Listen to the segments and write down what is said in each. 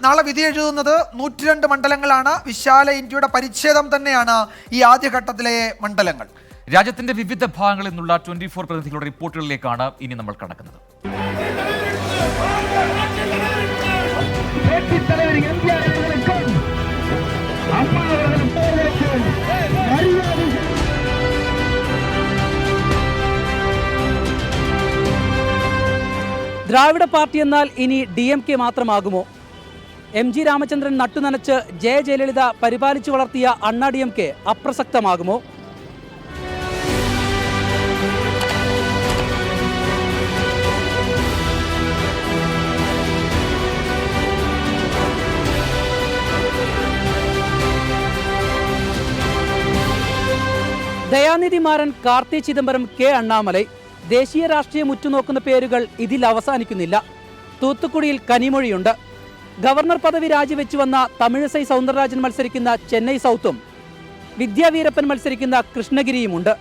നാളെ വിധി എഴുതുന്നത് 102 മണ്ഡലങ്ങളാണ്. വിശാല ഇന്ത്യയുടെ പരിച്ഛേദം തന്നെയാണ് ഈ ആദ്യഘട്ടത്തിലെ മണ്ഡലങ്ങൾ. രാജ്യത്തിന്റെ വിവിധ ഭാഗങ്ങളിൽ നിന്നുള്ള 24 പ്രതിനിധികളുടെ റിപ്പോർട്ടുകളിലേക്കാണ് ഇനി നമ്മൾ കടക്കുന്നത്. ദ്രാവിഡ പാർട്ടി എന്നാൽ ഇനി DMK മാത്രമാകുമോ? MG രാമചന്ദ്രൻ നട്ടുനനച്ച് ജയലളിത പരിപാലിച്ചു വളർത്തിയ അണ്ണാ DMK അപ്രസക്തമാകുമോ? ദയാനിധി മാരൻ, കാർത്തി ചിദംബരം, K അണ്ണാമലൈ, ദേശീയ രാഷ്ട്രീയം ഉറ്റുനോക്കുന്ന പേരുകൾ ഇതിൽ അവസാനിക്കുന്നില്ല. തൂത്തുക്കുടിയിൽ കനിമൊഴിയുണ്ട്. ഗവർണർ പദവി രാജിവെച്ചു വന്ന തമിഴിസൈ സൗന്ദരരാജൻ മത്സരിക്കുന്ന ചെന്നൈ സൗത്തും വിദ്യാവീരപ്പൻ മത്സരിക്കുന്ന കൃഷ്ണഗിരിയുമുണ്ട്.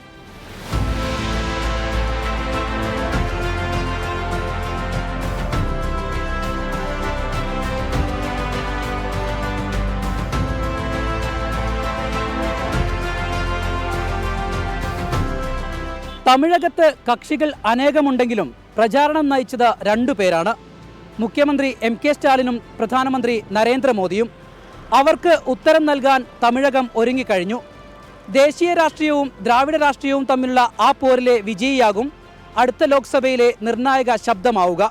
തമിഴകത്ത് കക്ഷികൾ അനേകമുണ്ടെങ്കിലും പ്രചാരണം നയിച്ചത് 2 പേരാണ്. മുഖ്യമന്ത്രി MK സ്റ്റാലിനും പ്രധാനമന്ത്രി നരേന്ദ്രമോദിയും. അവർക്ക് ഉത്തരം നൽകാൻ തമിഴകം ഒരുങ്ങിക്കഴിഞ്ഞു. ദേശീയ രാഷ്ട്രീയവും ദ്രാവിഡ രാഷ്ട്രീയവും തമ്മിലുള്ള ആ പോരിലെ വിജയിയാകും അടുത്ത ലോക്സഭയിലെ നിർണായക ശബ്ദമാവുക.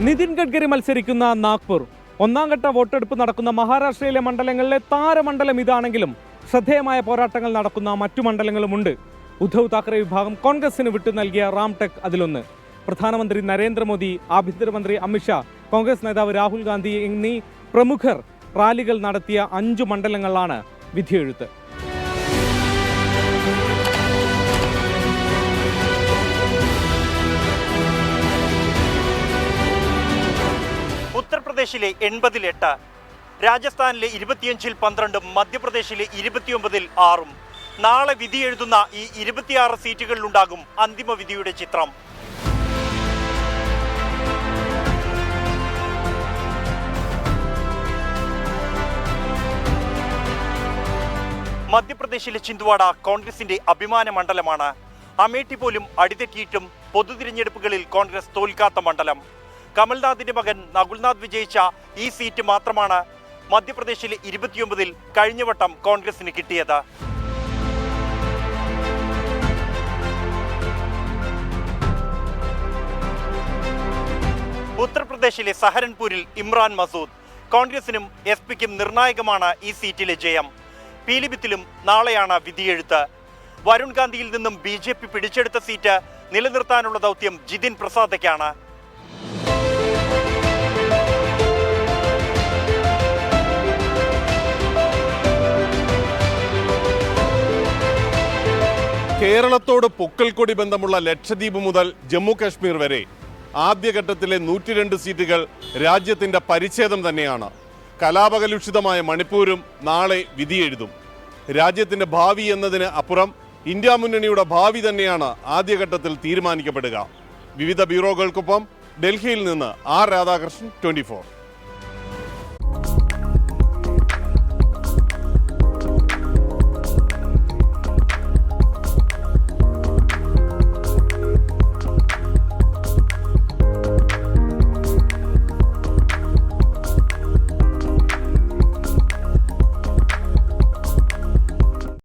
നിതിൻ ഗഡ്കരി മത്സരിക്കുന്ന നാഗ്പൂർ, ഒന്നാംഘട്ട വോട്ടെടുപ്പ് നടക്കുന്ന മഹാരാഷ്ട്രയിലെ മണ്ഡലങ്ങളിലെ താരമണ്ഡലം ഇതാണെങ്കിലും ശ്രദ്ധേയമായ പോരാട്ടങ്ങൾ നടക്കുന്ന മറ്റു മണ്ഡലങ്ങളുമുണ്ട്. ഉദ്ധവ് താക്കറെ വിഭാഗം കോൺഗ്രസിന് വിട്ടു നൽകിയ റാംടെക് അതിലൊന്ന്. പ്രധാനമന്ത്രി നരേന്ദ്രമോദി, ആഭ്യന്തരമന്ത്രി അമിത്ഷാ, കോൺഗ്രസ് നേതാവ് രാഹുൽ ഗാന്ധി എന്നീ പ്രമുഖർ റാലികൾ നടത്തിയ 5 മണ്ഡലങ്ങളിലാണ് വിധിയെഴുത്ത്. ഉത്തർപ്രദേശിലെ 80-8, രാജസ്ഥാനിലെ 25-ൽ 12, മധ്യപ്രദേശിലെ 29-ൽ 6. നാളെ വിധി എഴുതുന്ന ഈ 26 സീറ്റുകളിലുണ്ടാകും അന്തിമ വിധിയുടെ ചിത്രം. മധ്യപ്രദേശിലെ ചിന്ദ്വാഡ കോൺഗ്രസിന്റെ അഭിമാന മണ്ഡലമാണ്. അമേഠി പോലും അടിതെറ്റിയിട്ടും പൊതുതിരഞ്ഞെടുപ്പുകളിൽ കോൺഗ്രസ് തോൽക്കാത്ത മണ്ഡലം. കമൽനാഥിന്റെ മകൻ നകുൽനാഥ് വിജയിച്ച ഈ സീറ്റ് മാത്രമാണ് മധ്യപ്രദേശിലെ 29-ൽ കഴിഞ്ഞ വട്ടം കോൺഗ്രസിന് കിട്ടിയത്. ഉത്തർപ്രദേശിലെ സഹരൻപൂരിൽ ഇമ്രാൻ മസൂദ്. കോൺഗ്രസിനും SP-ക്കും നിർണായകമാണ് ഈ സീറ്റിലെ ജയം. പീലിഭിത്തിലും നാളെയാണ് വിധിയെഴുത്ത്. വരുൺ ഗാന്ധിയിൽ നിന്നും BJP പിടിച്ചെടുത്ത സീറ്റ് നിലനിർത്താനുള്ള ദൗത്യം ജിതിൻ പ്രസാദയ്ക്കാണ്. കേരളത്തോട് പൊക്കൽക്കൊടി ബന്ധമുള്ള ലക്ഷദ്വീപ് മുതൽ ജമ്മു കാശ്മീർ വരെ ആദ്യഘട്ടത്തിലെ 102 സീറ്റുകൾ രാജ്യത്തിൻ്റെ പരിച്ഛേദം തന്നെയാണ്. കലാപകലുഷിതമായ മണിപ്പൂരും നാളെ വിധിയെഴുതും. രാജ്യത്തിൻ്റെ ഭാവി എന്നതിന് അപ്പുറം ഇന്ത്യ മുന്നണിയുടെ ഭാവി തന്നെയാണ് ആദ്യഘട്ടത്തിൽ തീരുമാനിക്കപ്പെടുക. വിവിധ ബ്യൂറോകൾക്കൊപ്പം ഡൽഹിയിൽ നിന്ന് R. രാധാകൃഷ്ണൻ, 24.